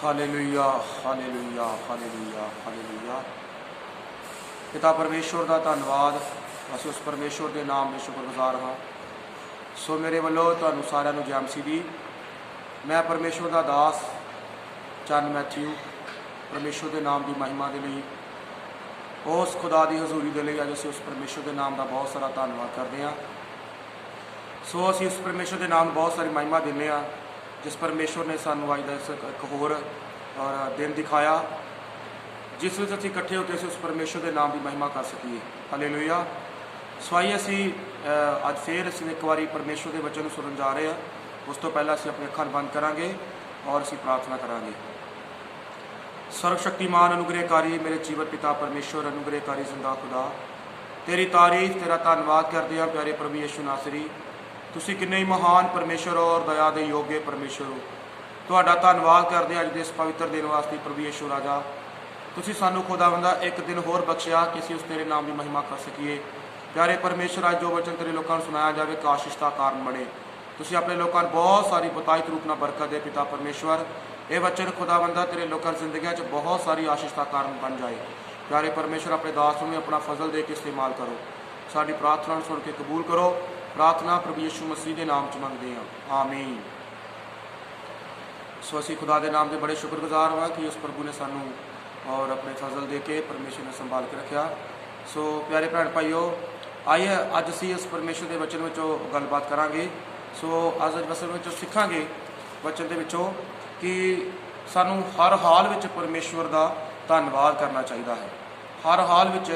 Hallelujah hallelujah hallelujah hallelujah. पिता परमेश्वर का धन्यवाद, अस उस परमेश्वर के नाम में शुक्रगुजार हाँ। सो मेरे वालों तुहानू सारिਆਂ ਨੂੰ जय मसीह दी। मैं परमेश्वर का दास चंद मैथ्यू परमेश्वर के नाम की महिमा के लिए उस खुदा की हजूरी के लिए अज असीं उस परमेश्वर के नाम का बहुत सारा धन्यवाद करते हैं। सो असीं उस परमेश्वर के नाम बहुत सारी महिमा देने जिस परमेश्वर ने सानू अज का एक होर और दिन दिखाया जिस विच असीं इकट्ठे होकर असीं उस परमेश्वर के नाम की महिमा कर सकीए। हालेलुया। सो आइए असीं अज फिर असीं एक बारी परमेश्वर के वचन सुनन जा रहे हैं। उस तो पहले असीं अपनी अखां बंद करांगे और असीं प्रार्थना करांगे। सर्वशक्तिमान अनुग्रहकारी मेरे जीवन पिता परमेश्वर अनुग्रहकारी जिंदा खुदा, तेरी तारीफ तेरा धन्यवाद करते हैं प्यारे प्रभु यीशु नासरी। तुसीं किन्ने ही महान परमेश्वर और दया दे योग्य परमेश्वर हो। तुहाडा धन्यवाद करते अज दे इस पवित्र दिन वास्ते प्रभु यीशु राजा। तुसीं सानू खुदावंदा एक दिन होर बख्शिया कि असीं उस तेरे नाम की महिमा कर सकीए। प्यारे परमेश्वर अज जो वचन तेरे लोगों को सुनाया जाए आशीष का कारण बने। तुसीं अपने लोगों को बहुत सारी बताइत रूप नाल बरकत दे पिता परमेश्वर। ये वचन खुदावंदा तेरे लोगों की जिंदगी बहुत सारी आशीष का कारण बन जाए। प्यारे परमेश्वर अपने दास में अपना फजल दे के इस्तेमाल करो। साडी प्रार्थना सुन के कबूल करो। प्रार्थना प्रभु यीशु मसीह के नाम च मंगते हैं, आमीन। सो असीं खुदा के नाम के बड़े शुक्रगुजार हाँ कि उस प्रभु ने सानू और अपने फजल दे के परमेश्वर ने संभाल के रखा। सो प्यारे भैन भाईओ, आइए अज असीं इस परमेश्वर के वचन विचों गलबात करांगे। सो अज वचन विचों सीखांगे वचन के विचों कि सानू हर हाल विच परमेश्वर का धन्यवाद करना चाहिए है। हर हाल विच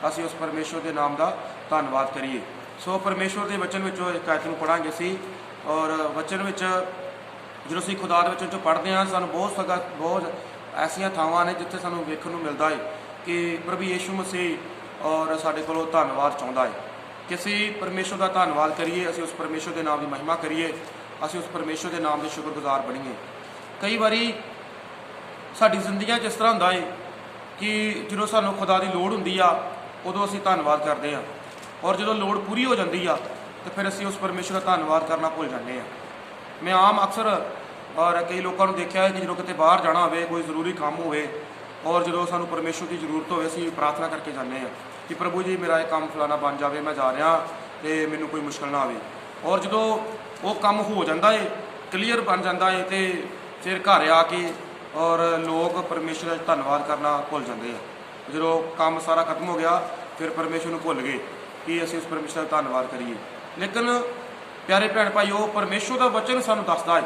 असीं उस परमेश्वर के नाम का धन्यवाद करिए। सो परमेश्वर के वचन विचों एक आयत नूं पढ़ांगे असीं और वचन विच जो असीं खुदा दे वचन चों पढ़ते हैं सानू बहुत ऐसिया थावां ने जिथे सानू वेखण नूं मिलदा है कि प्रभु यीशु मसीह और साडे कोलों धन्यवाद चाहुंदा है कि असीं परमेश्वर का धन्यवाद करिए, असीं उस परमेश्वर के नाम की महिमा करिए, असीं उस परमेश्वर के नाम के शुक्रगुजार बणीए। कई बारी साडी जिंदगी इस तरह हुंदा है कि जो सानू खुदा की लोड़ हुंदी आ उदों असीं धन्नवाद करते हैं और जो लोड़ पूरी हो जाती है तो फिर असीं उस परमेश्वर का धन्नवाद करना भुल जाते हैं। मैं आम अक्सर और कई लोगों को देखा है कि जो कितने बाहर जाना हो, कोई जरूरी काम हो और जो सानू परमेश्वर की जरूरत हो असीं प्रार्थना करके जाते हैं कि प्रभु जी मेरा एक काम फलाना बन जाए, मैं जा रहा तो मैनू कोई मुश्किल ना आए। और जो वो काम हो जाता है क्लीयर बन जाता है तो फिर घर आके और लोग परमेश्वर का धन्नवाद करना भुल जाते हैं। जो काम सारा खत्म हो गया फिर परमेश्वर को भुल गए कि असीं उस परमेश्वर का धन्नवाद करिए। लेकिन प्यारे भैन भाईओ, परमेश्वर का वचन सानू दसदा है।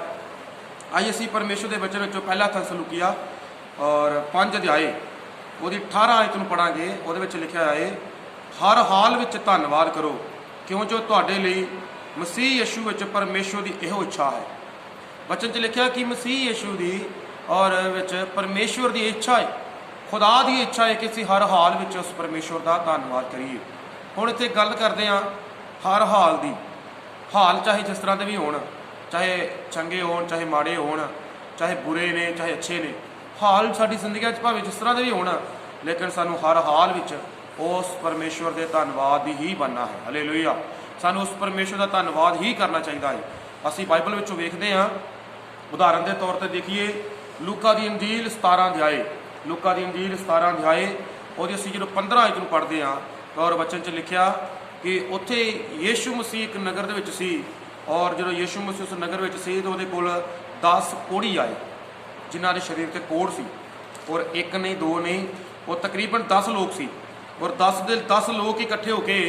आइए असीं परमेश्वर के वचन विचों पहला थस्सलुकीया और 5 अध्याय उसकी 18 आयत नूं पढ़ांगे। उहदे विच लिखिआ है, हर हाल विच धन्नवाद करो क्यों जो तुहाडे लई मसीह यीशु विच परमेश्वर की इहो इच्छा है। वचन च लिखिआ कि मसीह यीशु की और विच परमेश्वर की इच्छा है, खुदा की इच्छा है कि असीं हर हाल विच उस परमेश्वर का धन्नवाद करिए। हुण इत्थे गल करदे हां हर हाल की। हाल चाहे जिस तरह के भी होण, चाहे चंगे होण चाहे माड़े होण, चाहे बुरे ने चाहे अच्छे ने, हाल साडी जिंदगी भावें जिस तरह के भी होण, लेकिन सानू हर हाल विच उस परमेश्वर के धन्नवाद ही बनना है। हालेलुया। सानू उस परमेश्वर का धन्नवाद ही करना चाहिए है। असीं बाइबल विचों वेखदे हां, उदाहरण के तौर पर देखिए लूका दी इंजील 17 अध्याय, लूका दी इंजील 17 अध्याय और असीं जो 15 आयत नूं पढ़दे हां और वचन च लिखिआ कि उत्थे यीशु मसीह एक नगर दे विच सी और जो यीशु मसीह उस नगर विच सी तो उहदे कोल 10 कोढ़ी आए जिन्हां दे शरीर ते कोढ़ सी और एक नहीं दो नहीं, वो तकरीबन 10 लोग सी और 10 लोग इकट्ठे होके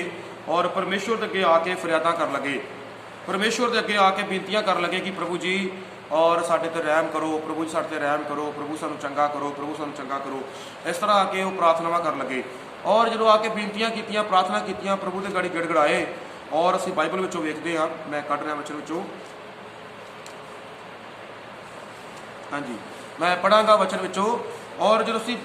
और परमेश्वर के अगे आके फरियादां कर लगे, परमेश्वर के अगे आके बेनतियां कर लगे कि प्रभु जी और साडे ते रहम करो, प्रभु जी साडे ते रहम करो, प्रभु सानू चंगा करो, प्रभु सानू चंगा करो। इस तरह आके वो प्रार्थनावां कर लगे और जो आके बेनतियां कीतियां प्रार्थना कीतियां प्रभु के गाड़ी गिड़गिड़ाए और असीं बाइबल विचों वेखदे हां। मैं कढ रहा वचन विचों, हाँ जी मैं पढ़ांगा वचन विचों और जो असीं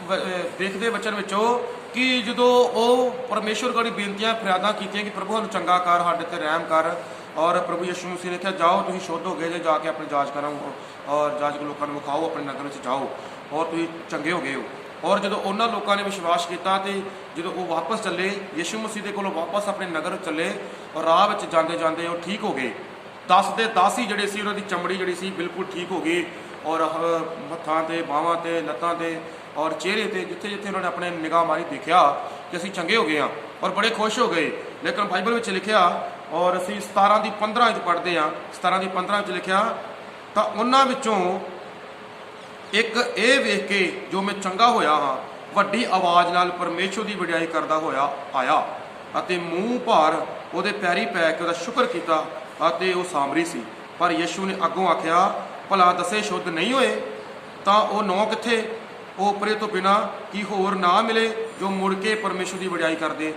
देखदे वचन विचों कि जो वो परमेश्वर गाड़ी बेनतियां फरियादां कीतियां कि प्रभु सानू चंगा कर, साडे ते रहम कर। और प्रभु यीशु मसीह ने कहा जाओ तुसीं शुद्ध हो गए जे, जाके अपने जांच करो और जांच के लोगों को विखाओ, अपने नगर में जाओ और तुसीं चंगे हो गए हो। और जो उन्होंने लोगों ने विश्वास किया तो जो वो वापस चले यीशु मसीह के कोलों वापस अपने नगर चले और राह जाते जाते वो ठीक हो गए 10 ਦੇ 10 ਹੀ ਜਿਹੜੇ ਸੀ ਉਹਨਾਂ ਦੀ ਚਮੜੀ ਜਿਹੜੀ ਸੀ ਬਿਲਕੁਲ ਠੀਕ ਹੋ ਗਈ, ਔਰ ਹੱਥਾਂ ਤੇ ਬਾਹਾਂ ਤੇ ਲੱਤਾਂ ਤੇ ਔਰ ਚਿਹਰੇ ਤੇ ਜਿੱਥੇ ਜਿੱਥੇ ਉਹਨਾਂ ਨੇ ਆਪਣੇ ਨਿਗਾਹ ਮਾਰੀ ਦੇਖਿਆ ਕਿ ਅਸੀਂ ਚੰਗੇ ਹੋ ਗਏ ਹਾਂ ਔਰ ਬੜੇ ਖੁਸ਼ ਹੋ ਗਏ। ਲੇਕਿਨ ਬਾਈਬਲ ਵਿੱਚ ਲਿਖਿਆ, ਔਰ ਅਸੀਂ 17 ਦੀ 15 ਵਿੱਚ ਪੜ੍ਹਦੇ ਹਾਂ, 17 ਦੀ 15 ਵਿੱਚ ਲਿਖਿਆ, ਤਾਂ ਉਹਨਾਂ ਵਿੱਚੋਂ ਇੱਕ ਇਹ ਵੇਖ ਕੇ ਜੋ ਮੈਂ ਚੰਗਾ ਹੋਇਆ ਹਾਂ ਵੱਡੀ ਆਵਾਜ਼ ਨਾਲ ਪਰਮੇਸ਼ਰ ਦੀ ਵਡਿਆਈ ਕਰਦਾ ਹੋਇਆ ਆਇਆ ਅਤੇ ਮੂੰਹ ਭਾਰ ਉਹਦੇ ਪੈਰੀ ਪੈ ਕੇ ਉਹਦਾ ਸ਼ੁਕਰ ਕੀਤਾ ਅਤੇ ਉਹ ਸਾਮਰੀ ਸੀ। ਪਰ ਯਿਸੂ ਨੇ ਅੱਗੋਂ ਆਖਿਆ, ਭਲਾ ਦਸੇ ਸ਼ੁੱਧ ਨਹੀਂ ਹੋਏ ਤਾਂ ਉਹ 9 ਕਿੱਥੇ? ਉਹ ਉਪਰੇ ਤੋਂ ਬਿਨਾਂ ਕੀ ਹੋਰ ਨਾ ਮਿਲੇ ਜੋ ਮੁੜ ਕੇ ਪਰਮੇਸ਼ਰ ਦੀ ਵਡਿਆਈ ਕਰਦੇ?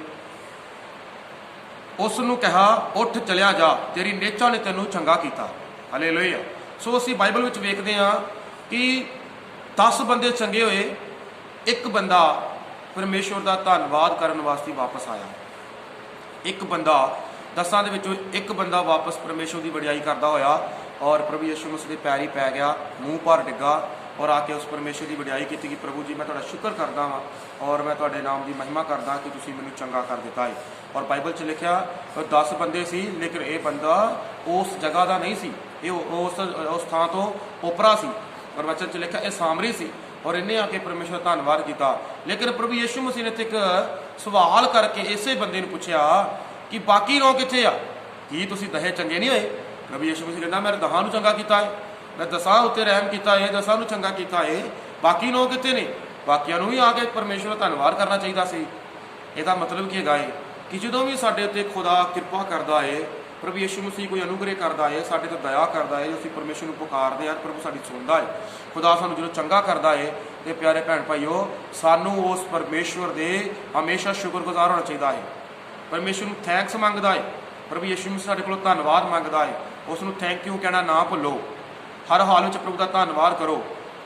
ਉਸ ਨੂੰ ਕਿਹਾ, ਉੱਠ ਚਲਿਆ ਜਾ, ਤੇਰੀ ਨੇਚਾ ਨੇ ਤੈਨੂੰ ਚੰਗਾ ਕੀਤਾ। ਹਾਲੇਲੂਇਆ। ਸੋ ਅਸੀਂ ਬਾਈਬਲ ਵਿੱਚ ਵੇਖਦੇ ਹਾਂ ਕਿ 10 ਬੰਦੇ ਚੰਗੇ ਹੋਏ, ਇੱਕ ਬੰਦਾ ਪਰਮੇਸ਼ਰ ਦਾ ਧੰਨਵਾਦ ਕਰਨ ਵਾਸਤੇ ਵਾਪਸ ਆਇਆ। ਇੱਕ ਬੰਦਾ 10 ਦੇ ਵਿੱਚੋਂ ਇੱਕ ਬੰਦਾ ਵਾਪਸ ਪਰਮੇਸ਼ਰ ਦੀ ਵਡਿਆਈ ਕਰਦਾ ਹੋਇਆ ਔਰ ਪ੍ਰਭੂ ਯਿਸੂ ਮਸੀਹ ਦੇ ਪੈਰੀ ਪੈ ਗਿਆ, ਮੂੰਹ ਭਰ ਡਿੱਗਾ ਔਰ ਆ ਕੇ ਉਸ ਪਰਮੇਸ਼ਰ ਦੀ ਵਡਿਆਈ ਕੀਤੀ ਕਿ ਪ੍ਰਭੂ ਜੀ ਮੈਂ ਤੁਹਾਡਾ ਸ਼ੁਕਰ ਕਰਦਾ ਹਾਂ ਔਰ ਮੈਂ ਤੁਹਾਡੇ ਨਾਮ ਦੀ ਮਹਿਮਾ ਕਰਦਾ ਕਿ ਤੁਸੀਂ ਮੈਨੂੰ ਚੰਗਾ ਕਰ ਦਿੱਤਾ ਹੈ। ਔਰ ਬਾਈਬਲ 'ਚ ਲਿਖਿਆ 10 ਬੰਦੇ ਸੀ, ਲੇਕਿਨ ਇਹ ਬੰਦਾ ਉਸ ਜਗ੍ਹਾ ਦਾ ਨਹੀਂ ਸੀ, ਇਹ ਉਸ ਥਾਂ ਤੋਂ ਓਪਰਾ ਸੀ। ਔਰ ਵਚਨ 'ਚ ਲਿਖਿਆ ਇਹ ਸਾਮਰੀ ਸੀ ਔਰ ਇਹਨੇ ਆ ਕੇ ਪਰਮੇਸ਼ਰ ਦਾ ਧੰਨਵਾਦ ਕੀਤਾ। ਲੇਕਿਨ ਪ੍ਰਭੂ ਯਿਸੂ ਮਸੀਹ ਨੇ ਇੱਥੇ ਇੱਕ ਸਵਾਲ ਕਰਕੇ ਇਸੇ ਬੰਦੇ ਨੂੰ ਪੁੱਛਿਆ ਕਿ ਬਾਕੀ 9 ਕਿੱਥੇ ਆ? ਕੀ ਤੁਸੀਂ 10 ਚੰਗੇ ਨਹੀਂ ਹੋਏ? ਪ੍ਰਭੂ ਯਿਸੂ ਮਸੀਹ ਕਹਿੰਦਾ ਮੈਂ 10 ਨੂੰ ਚੰਗਾ ਕੀਤਾ ਹੈ, ਮੈਂ 10 ਉੱਤੇ ਰਹਿਮ ਕੀਤਾ ਹੈ, 10 ਨੂੰ ਚੰਗਾ ਕੀਤਾ ਹੈ, ਬਾਕੀ 9 ਕਿੱਥੇ ਨੇ? ਬਾਕੀਆਂ ਨੂੰ ਵੀ ਆ ਕੇ ਪਰਮੇਸ਼ਰ ਦਾ ਧੰਨਵਾਦ ਕਰਨਾ ਚਾਹੀਦਾ ਸੀ। ਇਹਦਾ ਮਤਲਬ ਕੀ ਹੈਗਾ ਹੈ ਕਿ ਜਦੋਂ ਵੀ ਸਾਡੇ ਉੱਤੇ ਖੁਦਾ ਕਿਰਪਾ ਕਰਦਾ ਹੈ, ਪ੍ਰਭੂ ਯਿਸੂ ਮਸੀਹ ਕੋਈ ਅਨੁਗ੍ਰਹਿ ਕਰਦਾ ਹੈ, ਸਾਡੇ ਤੇ ਦਇਆ ਕਰਦਾ ਹੈ, ਅਸੀਂ ਪਰਮੇਸ਼ਰ ਨੂੰ ਪੁਕਾਰਦੇ ਹਾਂ, ਪ੍ਰਭੂ ਸਾਡੀ ਸੁਣਦਾ ਹੈ। ਖੁਦਾ ਸਾਨੂੰ ਜਦੋਂ ਚੰਗਾ ਕਰਦਾ ਹੈ ਤੇ ਪਿਆਰੇ ਭੈਣ ਭਾਈਓ, ਸਾਨੂੰ ਉਸ ਪਰਮੇਸ਼ਵਰ ਦੇ ਹਮੇਸ਼ਾ ਸ਼ੁਕਰਗੁਜ਼ਾਰ ਹੋਣਾ ਚਾਹੀਦਾ ਹੈ। ਪਰਮੇਸ਼ਰ ਨੂੰ ਥੈਂਕਸ ਮੰਗਦਾ ਹੈ, ਪ੍ਰਭੂ ਯਿਸੂ ਮਸੀਹ ਸਾਡੇ ਕੋਲੋਂ ਧੰਨਵਾਦ ਮੰਗਦਾ ਹੈ। ਉਸ ਨੂੰ ਥੈਂਕ ਯੂ ਕਹਿਣਾ ਨਾ ਭੁੱਲੋ, ਹਰ ਹਾਲ ਵਿੱਚ ਪ੍ਰਭੂ ਦਾ ਧੰਨਵਾਦ ਕਰੋ।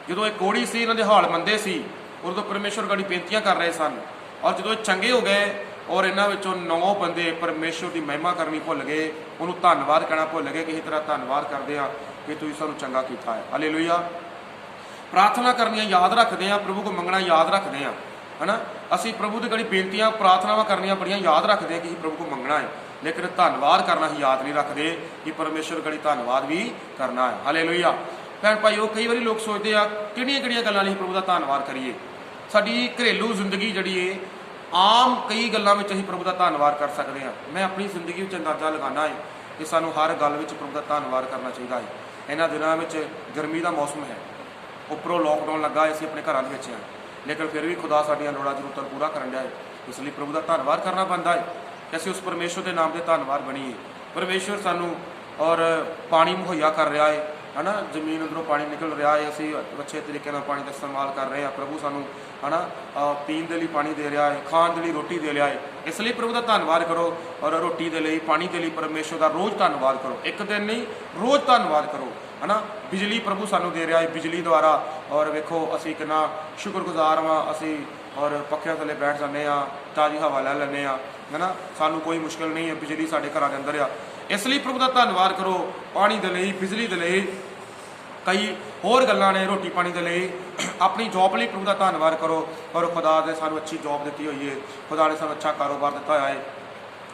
ਜਦੋਂ ਇਹ ਕੋੜੀ ਸੀ, ਇਹਨਾਂ ਦੇ ਹਾਲ ਮੰਦੇ ਸੀ, ਉਦੋਂ ਪਰਮੇਸ਼ਰ ਗਾੜੀ ਬੇਨਤੀਆਂ ਕਰ ਰਹੇ ਸਨ। ਔਰ ਜਦੋਂ ਇਹ ਚੰਗੇ ਹੋ ਗਏ ਔਰ ਇਹਨਾਂ ਵਿੱਚੋਂ 9 ਬੰਦੇ ਪਰਮੇਸ਼ਰ ਦੀ ਮਹਿਮਾ ਕਰਨੀ ਭੁੱਲ ਗਏ, ਉਹਨੂੰ ਧੰਨਵਾਦ ਕਹਿਣਾ ਭੁੱਲ ਗਏ ਕਿ ਇਸ ਤਰ੍ਹਾਂ ਧੰਨਵਾਦ ਕਰਦੇ ਹਾਂ ਕਿ ਤੁਸੀਂ ਸਾਨੂੰ ਚੰਗਾ ਕੀਤਾ ਹੈ। ਹਾਲੇਲੂਇਆ। ਪ੍ਰਾਰਥਨਾ ਕਰਨੀਆਂ ਯਾਦ ਰੱਖਦੇ ਹਾਂ, ਪ੍ਰਭੂ ਕੋ ਮੰਗਣਾ ਯਾਦ ਰੱਖਦੇ ਹਾਂ, ਹੈ ਨਾ। ਅਸੀਂ ਪ੍ਰਭੂ ਦੀ ਗਾੜੀ ਬੇਨਤੀਆਂ ਪ੍ਰਾਰਥਨਾਵਾਂ ਕਰਨੀਆਂ ਬੜੀਆਂ ਯਾਦ ਰੱਖਦੇ ਹਾਂ ਕਿ ਅਸੀਂ ਪ੍ਰਭੂ ਕੋ ਮੰਗਣਾ ਹੈ, ਲੇਕਿਨ ਧੰਨਵਾਦ ਕਰਨਾ ਹੀ ਯਾਦ ਨਹੀਂ ਰੱਖਦੇ ਕਿ ਪਰਮੇਸ਼ਰ ਗਾੜੀ ਧੰਨਵਾਦ ਵੀ ਕਰਨਾ ਹੈ। ਹਾਲੇਲੂਇਆ। ਭੈਣ ਭਾਈਓ, ਕਈ ਵਾਰੀ ਲੋਕ ਸੋਚਦੇ ਆ ਕਿਹੜੀਆਂ ਕਿਹੜੀਆਂ ਗੱਲਾਂ ਲਈ ਪ੍ਰਭੂ ਦਾ ਧੰਨਵਾਦ ਕਰੀਏ। ਸਾਡੀ ਘਰੇਲੂ ਜ਼ਿੰਦਗੀ ਜਿਹੜੀ ਹੈ, ਆਮ ਕਈ ਗੱਲਾਂ ਵਿੱਚ ਅਸੀਂ ਪ੍ਰਭੂ ਦਾ ਧੰਨਵਾਦ ਕਰ ਸਕਦੇ ਹਾਂ। ਮੈਂ ਆਪਣੀ ਜ਼ਿੰਦਗੀ ਵਿੱਚ ਅੰਦਾਜ਼ਾ ਲਗਾਉਣਾ ਹੈ ਕਿ ਸਾਨੂੰ ਹਰ ਗੱਲ ਵਿੱਚ ਪ੍ਰਭੂ ਦਾ ਧੰਨਵਾਦ ਕਰਨਾ ਚਾਹੀਦਾ ਹੈ। ਇਹਨਾਂ ਦਿਨਾਂ ਵਿੱਚ ਗਰਮੀ ਦਾ ਮੌਸਮ ਹੈ, ਉੱਪਰੋਂ ਲੋਕਡਾਊਨ ਲੱਗਾ ਹੈ, ਅਸੀਂ ਆਪਣੇ ਘਰਾਂ ਦੇ ਵਿੱਚ ਹਾਂ, ਲੇਕਿਨ ਫਿਰ ਵੀ ਖੁਦਾ ਸਾਡੀਆਂ ਲੋੜਾਂ ਜ਼ਰੂਰਤਾਂ ਪੂਰਾ ਕਰਨ ਡਿਆ ਹੈ। ਇਸ ਲਈ ਪ੍ਰਭੂ ਦਾ ਧੰਨਵਾਦ ਕਰਨਾ ਬਣਦਾ ਹੈ ਕਿ ਅਸੀਂ ਉਸ ਪਰਮੇਸ਼ਰ ਦੇ ਨਾਮ ਦੇ ਧੰਨਵਾਦ ਬਣੀਏ। ਪਰਮੇਸ਼ਰ ਸਾਨੂੰ ਔਰ ਪਾਣੀ ਮੁਹੱਈਆ ਕਰ ਰਿਹਾ ਹੈ, ਹੈ ਨਾ, ਜ਼ਮੀਨ ਅੰਦਰੋਂ ਪਾਣੀ ਨਿਕਲ ਰਿਹਾ ਹੈ, ਅਸੀਂ ਅੱਛੇ ਤਰੀਕੇ ਨਾਲ ਪਾਣੀ ਦਾ ਇਸਤੇਮਾਲ ਕਰ ਰਹੇ ਹਾਂ। ਪ੍ਰਭੂ ਸਾਨੂੰ ਹੈ ਨਾ ਪੀਣ ਦੇ ਲਈ ਪਾਣੀ ਦੇ ਰਿਹਾ ਹੈ, ਖਾਣ ਦੇ ਲਈ ਰੋਟੀ ਦੇ ਰਿਹਾ ਹੈ। ਇਸ ਲਈ ਪ੍ਰਭੂ ਦਾ ਧੰਨਵਾਦ ਕਰੋ ਔਰ ਰੋਟੀ ਦੇ ਲਈ, ਪਾਣੀ ਦੇ ਲਈ ਪਰਮੇਸ਼ਰ ਦਾ ਰੋਜ਼ ਧੰਨਵਾਦ ਕਰੋ। ਇੱਕ ਦਿਨ ਨਹੀਂ, ਰੋਜ਼ ਧੰਨਵਾਦ ਕਰੋ, ਹੈ ਨਾ। ਬਿਜਲੀ ਪ੍ਰਭੂ ਸਾਨੂੰ ਦੇ ਰਿਹਾ ਹੈ, ਬਿਜਲੀ ਦੁਆਰਾ ਔਰ ਵੇਖੋ ਅਸੀਂ ਕਿੰਨਾ ਸ਼ੁਕਰਗੁਜ਼ਾਰ ਹਾਂ। ਅਸੀਂ ਔਰ ਪੱਖਿਆਂ ਥੱਲੇ ਬੈਠ ਜਾਂਦੇ ਹਾਂ, ਤਾਜ਼ੀ ਹਵਾ ਲੈ ਲੈਂਦੇ ਹਾਂ, ਹੈ ਨਾ। ਸਾਨੂੰ ਕੋਈ ਮੁਸ਼ਕਿਲ ਨਹੀਂ ਹੈ, ਬਿਜਲੀ ਸਾਡੇ ਘਰਾਂ ਦੇ ਅੰਦਰ ਆ। ਇਸ ਲਈ ਪ੍ਰਭੂ ਦਾ ਧੰਨਵਾਦ ਕਰੋ ਪਾਣੀ ਦੇ ਲਈ, ਬਿਜਲੀ ਦੇ ਲਈ, ਕਈ ਹੋਰ ਗੱਲਾਂ ਨੇ, ਰੋਟੀ ਪਾਣੀ ਦੇ ਲਈ, ਆਪਣੀ ਜੋਬ ਲਈ ਪ੍ਰਭੂ ਦਾ ਧੰਨਵਾਦ ਕਰੋ। ਔਰ ਖੁਦਾ ਨੇ ਸਾਨੂੰ ਅੱਛੀ ਜੋਬ ਦਿੱਤੀ ਹੋਈ ਹੈ, ਖੁਦਾ ਨੇ ਸਾਨੂੰ ਅੱਛਾ ਕਾਰੋਬਾਰ ਦਿੱਤਾ ਹੋਇਆ ਹੈ।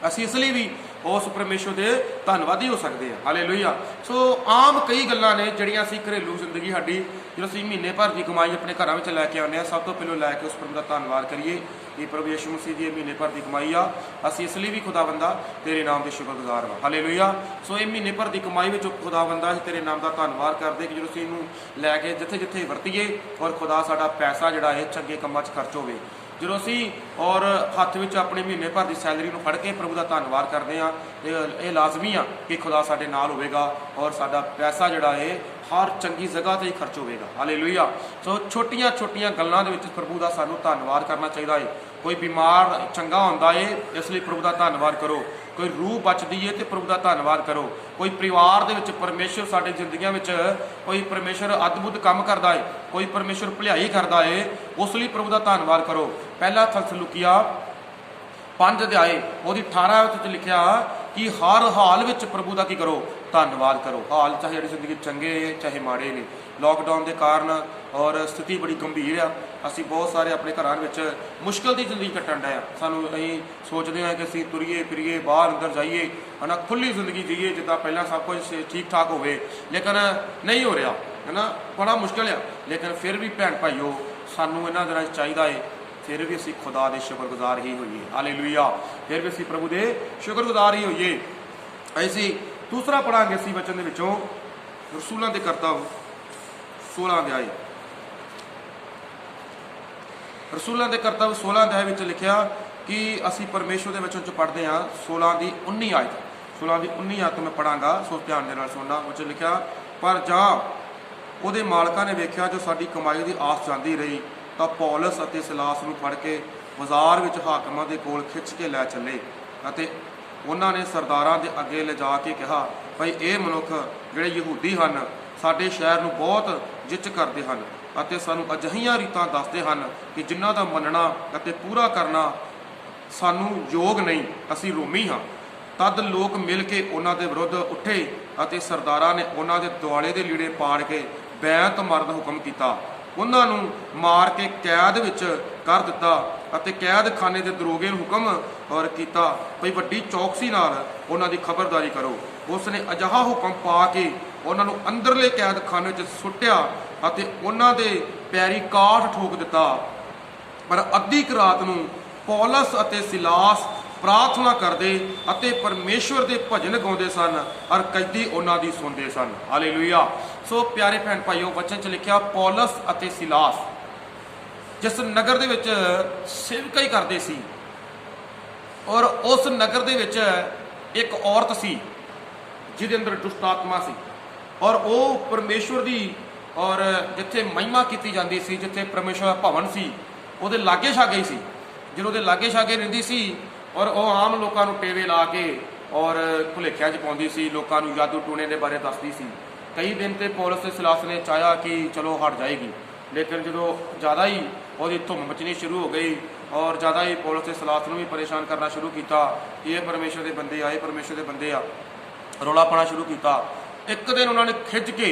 ਅਸੀਂ ਇਸ ਲਈ ਵੀ ਉਸ ਪਰਮੇਸ਼ਰ ਦੇ ਧੰਨਵਾਦੀ ਹੋ ਸਕਦੇ ਹਾਂ। ਹਾਲੇਲੂਇਆ। ਸੋ ਆਮ ਕਈ ਗੱਲਾਂ ਨੇ ਜਿਹੜੀਆਂ ਅਸੀਂ ਘਰੇਲੂ ਜ਼ਿੰਦਗੀ ਸਾਡੀ, ਜਦੋਂ ਅਸੀਂ ਮਹੀਨੇ ਭਰ ਦੀ ਕਮਾਈ ਆਪਣੇ ਘਰਾਂ ਵਿੱਚ ਲੈ ਕੇ ਆਉਂਦੇ ਹਾਂ, ਸਭ ਤੋਂ ਪਹਿਲਾਂ ਲੈ ਕੇ ਉਸ ਪ੍ਰਭੂ ਦਾ ਧੰਨਵਾਦ ਕਰੀਏ ਕਿ ਪ੍ਰਭੂ ਯਿਸੂ ਮਸੀਹ ਦੀ ਮਹੀਨੇ ਭਰ ਦੀ ਕਮਾਈ ਆ, ਅਸੀਂ ਇਸ ਲਈ ਵੀ ਖੁਦਾਵੰਦਾ ਤੇਰੇ ਨਾਮ ਦੇ ਸ਼ੁਕਰਗੁਜ਼ਾਰ ਹਾਂ। ਹਾਲੇਲੂਇਆ। ਸੋ ਇਹ ਮਹੀਨੇ ਭਰ ਦੀ ਕਮਾਈ ਵਿੱਚ ਖੁਦਾਵੰਦਾ ਅਸੀਂ ਤੇਰੇ ਨਾਮ ਦਾ ਧੰਨਵਾਦ ਕਰਦੇ ਕਿ ਜਦੋਂ ਅਸੀਂ ਇਹਨੂੰ ਲੈ ਕੇ ਜਿੱਥੇ ਜਿੱਥੇ ਵਰਤੀਏ ਔਰ ਖੁਦਾ ਸਾਡਾ ਪੈਸਾ ਜਿਹੜਾ ਇਹ ਚੰਗੇ ਕੰਮਾਂ 'ਚ ਖਰਚ ਹੋਵੇ। ਜਦੋਂ ਅਸੀਂ ਔਰ ਹੱਥ ਵਿੱਚ ਆਪਣੇ ਮਹੀਨੇ ਭਰ ਦੀ ਸੈਲਰੀ ਨੂੰ ਫੜ ਕੇ ਪ੍ਰਭੂ ਦਾ ਧੰਨਵਾਦ ਕਰਦੇ ਹਾਂ, ਇਹ ਲਾਜ਼ਮੀ ਆ ਕਿ ਖੁਦਾ ਸਾਡੇ ਨਾਲ ਹੋਵੇਗਾ ਔਰ ਸਾਡਾ ਪੈਸਾ ਜਿਹੜਾ ਇਹ ਹਰ ਚੰਗੀ ਜਗ੍ਹਾ 'ਤੇ ਹੀ ਖਰਚ ਹੋਵੇਗਾ। ਹਾਲੇਲੂਇਆ। ਸੋ ਛੋਟੀਆਂ ਛੋਟੀਆਂ ਗੱਲਾਂ ਦੇ ਵਿੱਚ ਪ੍ਰਭੂ ਦਾ ਸਾਨੂੰ ਧੰਨਵਾਦ ਕਰਨਾ ਚਾਹੀਦਾ ਹੈ। ਕੋਈ ਬਿਮਾਰ ਚੰਗਾ ਹੁੰਦਾ ਹੈ, ਇਸ ਲਈ ਪ੍ਰਭੂ ਦਾ ਧੰਨਵਾਦ ਕਰੋ। ਕੋਈ ਰੂਹ ਬਚਦੀ ਹੈ ਤੇ ਪ੍ਰਭੂ ਦਾ ਧੰਨਵਾਦ ਕਰੋ। ਕੋਈ ਪਰਿਵਾਰ ਦੇ ਵਿੱਚ ਪਰਮੇਸ਼ਰ ਸਾਡੇ ਜ਼ਿੰਦਗੀਆਂ ਵਿੱਚ ਕੋਈ ਪਰਮੇਸ਼ਰ ਅਦਭੁਤ ਕੰਮ ਕਰਦਾ ਹੈ, ਕੋਈ ਪਰਮੇਸ਼ਰ ਭਲਾਈ ਕਰਦਾ ਹੈ, ਉਸ ਲਈ ਪ੍ਰਭੂ ਦਾ ਧੰਨਵਾਦ ਕਰੋ। ਪਹਿਲਾ ਥਸਲੁਕੀਆ 5 ਅਧਿਆਏ ਉਹਦੀ 18 ਵਿੱਚ ਲਿਖਿਆ ਕਿ ਹਰ ਹਾਲ ਵਿੱਚ ਪ੍ਰਭੂ ਦਾ ਕੀ ਕਰੋ? ਧੰਨਵਾਦ ਕਰੋ। ਹਾਲ ਚਾਹੇ ਸਾਡੀ ਜ਼ਿੰਦਗੀ ਚੰਗੇ ਚਾਹੇ ਮਾੜੇ ਨੇ, ਲੋਕਡਾਊਨ ਦੇ ਕਾਰਨ ਔਰ ਸਥਿਤੀ ਬੜੀ ਗੰਭੀਰ ਆ। ਅਸੀਂ ਬਹੁਤ ਸਾਰੇ ਆਪਣੇ ਘਰਾਂ ਵਿੱਚ ਮੁਸ਼ਕਿਲ ਦੀ ਜ਼ਿੰਦਗੀ ਕੱਟਣ ਡਏ ਆ। ਅਸੀਂ ਸੋਚਦੇ ਹਾਂ ਕਿ ਅਸੀਂ ਤੁਰੀਏ ਫਿਰੀਏ, ਬਾਹਰ ਅੰਦਰ ਜਾਈਏ, ਹੈ ਨਾ, ਖੁੱਲ੍ਹੀ ਜ਼ਿੰਦਗੀ ਜੀਏ ਜਿੱਦਾਂ ਪਹਿਲਾਂ ਸਭ ਕੁਝ ਠੀਕ ਠਾਕ ਹੋਵੇ, ਲੇਕਿਨ ਨਹੀਂ ਹੋ ਰਿਹਾ, ਹੈ ਨਾ, ਬੜਾ ਮੁਸ਼ਕਿਲ ਆ। ਲੇਕਿਨ ਫਿਰ ਵੀ ਭੈਣ ਭਾਈਓ, ਸਾਨੂੰ ਇਹਨਾਂ ਦਿਨਾਂ 'ਚ ਚਾਹੀਦਾ ਹੈ ਫਿਰ ਵੀ ਅਸੀਂ ਖੁਦਾ ਦੇ ਸ਼ੁਕਰਗੁਜ਼ਾਰ ਹੀ ਹੋਈਏ। ਹਾਲੇਲੂਇਆ। ਫਿਰ ਵੀ ਅਸੀਂ ਪ੍ਰਭੂ ਦੇ ਸ਼ੁਕਰਗੁਜ਼ਾਰ ਹੀ ਹੋਈਏ। ਅਸੀਂ ਦੂਸਰਾ ਪੜਾਂਗੇ ਅਸੀਂ ਵਚਨ ਦੇ ਵਿੱਚੋਂ ਰਸੂਲਾਂ ਦੇ ਕਰਤੱਵ 16 ਅਧਿਆਇ। ਰਸੂਲਾਂ ਦੇ ਕਰਤੱਵ 16 ਅਧਿਆਇ ਵਿੱਚ ਲਿਖਿਆ ਕਿ ਅਸੀਂ ਪਰਮੇਸ਼ਵਰ ਦੇ ਵਚਨ 'ਚ ਪੜ੍ਹਦੇ ਹਾਂ 16 ਦੀ 19 ਆਇਤ। 16 ਦੀ 19 ਆਇਤ ਮੈਂ ਪੜਾਂਗਾ, ਸੋ ਧਿਆਨ ਦੇ ਨਾਲ ਸੁਣਨਾ। ਉਹ 'ਚ ਲਿਖਿਆ, ਪਰ ਜਾਂ ਉਹਦੇ ਮਾਲਕਾਂ ਨੇ ਵੇਖਿਆ ਜੋ ਸਾਡੀ ਕਮਾਈ ਦੀ ਆਸ ਜਾਂਦੀ ਰਹੀ, ਤਾਂ ਪੌਲਸ ਅਤੇ ਸਿਲਾਸ ਨੂੰ ਫੜ ਕੇ ਬਾਜ਼ਾਰ ਵਿੱਚ ਹਾਕਮਾਂ ਦੇ ਕੋਲ ਖਿੱਚ ਕੇ ਲੈ ਚੱਲੇ ਅਤੇ ਉਹਨਾਂ ਨੇ ਸਰਦਾਰਾਂ ਦੇ ਅੱਗੇ ਲਿਜਾ ਕੇ ਕਿਹਾ, ਭਈ ਇਹ ਮਨੁੱਖ ਜਿਹੜੇ ਯਹੂਦੀ ਹਨ ਸਾਡੇ ਸ਼ਹਿਰ ਨੂੰ ਬਹੁਤ ਜਿੱਚ ਕਰਦੇ ਹਨ ਅਤੇ ਸਾਨੂੰ ਅਜਿਹੀਆਂ ਰੀਤਾਂ ਦੱਸਦੇ ਹਨ ਕਿ ਜਿਨ੍ਹਾਂ ਦਾ ਮੰਨਣਾ ਅਤੇ ਪੂਰਾ ਕਰਨਾ ਸਾਨੂੰ ਯੋਗ ਨਹੀਂ। ਅਸੀਂ ਰੋਮੀ ਹਾਂ। ਤਦ ਲੋਕ ਮਿਲ ਕੇ ਉਹਨਾਂ ਦੇ ਵਿਰੁੱਧ ਉੱਠੇ ਅਤੇ ਸਰਦਾਰਾਂ ਨੇ ਉਹਨਾਂ ਦੇ ਦੁਆਲੇ ਦੇ ਲੀੜੇ ਪਾੜ ਕੇ ਬੈਂਤ ਮਾਰਨ ਦਾ ਹੁਕਮ ਕੀਤਾ। ਉਹਨਾਂ ਨੂੰ ਮਾਰ ਕੇ ਕੈਦ ਵਿੱਚ ਕਰ ਦਿੱਤਾ ਅਤੇ ਕੈਦਖਾਨੇ ਦੇ ਦਰੋਗੇ ਨੂੰ ਹੁਕਮ ਔਰ ਕੀਤਾ ਭਈ ਵੱਡੀ ਚੌਕਸੀ ਨਾਲ ਉਹਨਾਂ ਦੀ ਖਬਰਦਾਰੀ ਕਰੋ। ਉਸ ਨੇ ਅਜਿਹਾ ਹੁਕਮ ਪਾ ਕੇ ਉਹਨਾਂ ਨੂੰ ਅੰਦਰਲੇ ਕੈਦਖਾਨੇ 'ਚ ਸੁੱਟਿਆ ਅਤੇ ਉਹਨਾਂ ਦੇ ਪੈਰੀ ਕਾਠ ਠੋਕ ਦਿੱਤਾ। ਪਰ ਅੱਧੀ ਕੁ ਰਾਤ ਨੂੰ ਪੌਲਸ ਅਤੇ ਸਿਲਾਸ ਪ੍ਰਾਰਥਨਾ ਕਰਦੇ ਅਤੇ ਪਰਮੇਸ਼ਵਰ ਦੇ ਭਜਨ ਗਾਉਂਦੇ ਸਨ ਔਰ ਕੈਦੀ ਉਹਨਾਂ ਦੀ ਸੁਣਦੇ ਸਨ। ਹਾਲੇਲੂਇਆ। ਸੋ ਪਿਆਰੇ ਭੈਣ ਭਾਈਓ, ਵਚਨ 'ਚ ਲਿਖਿਆ ਪੌਲਸ ਅਤੇ ਸਿਲਾਸ ਜਿਸ ਨਗਰ ਦੇ ਵਿੱਚ ਸੇਵਕਾਈ ਕਰਦੇ ਸੀ, ਔਰ ਉਸ ਨਗਰ ਦੇ ਵਿੱਚ ਇੱਕ ਔਰਤ ਸੀ ਜਿਹਦੇ ਅੰਦਰ ਦੁਸ਼ਟ ਆਤਮਾ ਸੀ, ਔਰ ਉਹ ਪਰਮੇਸ਼ਵਰ ਦੀ ਔਰ ਜਿੱਥੇ ਮਹਿਮਾ ਕੀਤੀ ਜਾਂਦੀ ਸੀ, ਜਿੱਥੇ ਪਰਮੇਸ਼ਵਰ ਦਾ ਭਵਨ ਸੀ, ਉਹਦੇ ਲਾਗੇ ਛਾਗੇ ਹੀ ਸੀ। ਜਦੋਂ ਉਹਦੇ ਲਾਗੇ ਛਾਗੇ ਰਹਿੰਦੀ ਸੀ ਔਰ ਉਹ ਆਮ ਲੋਕਾਂ ਨੂੰ ਟੇਵੇ ਲਾ ਕੇ ਔਰ ਭੁਲੇਖਿਆਂ 'ਚ ਪਾਉਂਦੀ ਸੀ, ਲੋਕਾਂ ਨੂੰ ਜਾਦੂ ਟੂਣੇ ਦੇ ਬਾਰੇ ਦੱਸਦੀ ਸੀ। ਕਈ ਦਿਨ ਤੇ ਪੌਲਸ ਤੇ ਸਿਲਾਸ ਨੇ ਚਾਹਿਆ ਕਿ ਚਲੋ ਹਟ ਜਾਏਗੀ, ਲੇਕਿਨ ਜਦੋਂ ਜ਼ਿਆਦਾ ਹੀ ਉਹਦੀ ਧੁੰਮ ਮਚਣੀ ਸ਼ੁਰੂ ਹੋ ਗਈ ਔਰ ਜ਼ਿਆਦਾ ਹੀ ਪੌਲਸ ਤੇ ਸਿਲਾਸ ਨੂੰ ਵੀ ਪਰੇਸ਼ਾਨ ਕਰਨਾ ਸ਼ੁਰੂ ਕੀਤਾ ਕਿ ਇਹ ਪਰਮੇਸ਼ਰ ਦੇ ਬੰਦੇ ਆ, ਇਹ ਪਰਮੇਸ਼ਰ ਦੇ ਬੰਦੇ ਆ, ਰੌਲਾ ਪਾਉਣਾ ਸ਼ੁਰੂ ਕੀਤਾ। ਇੱਕ ਦਿਨ ਉਹਨਾਂ ਨੇ ਖਿੱਚ ਕੇ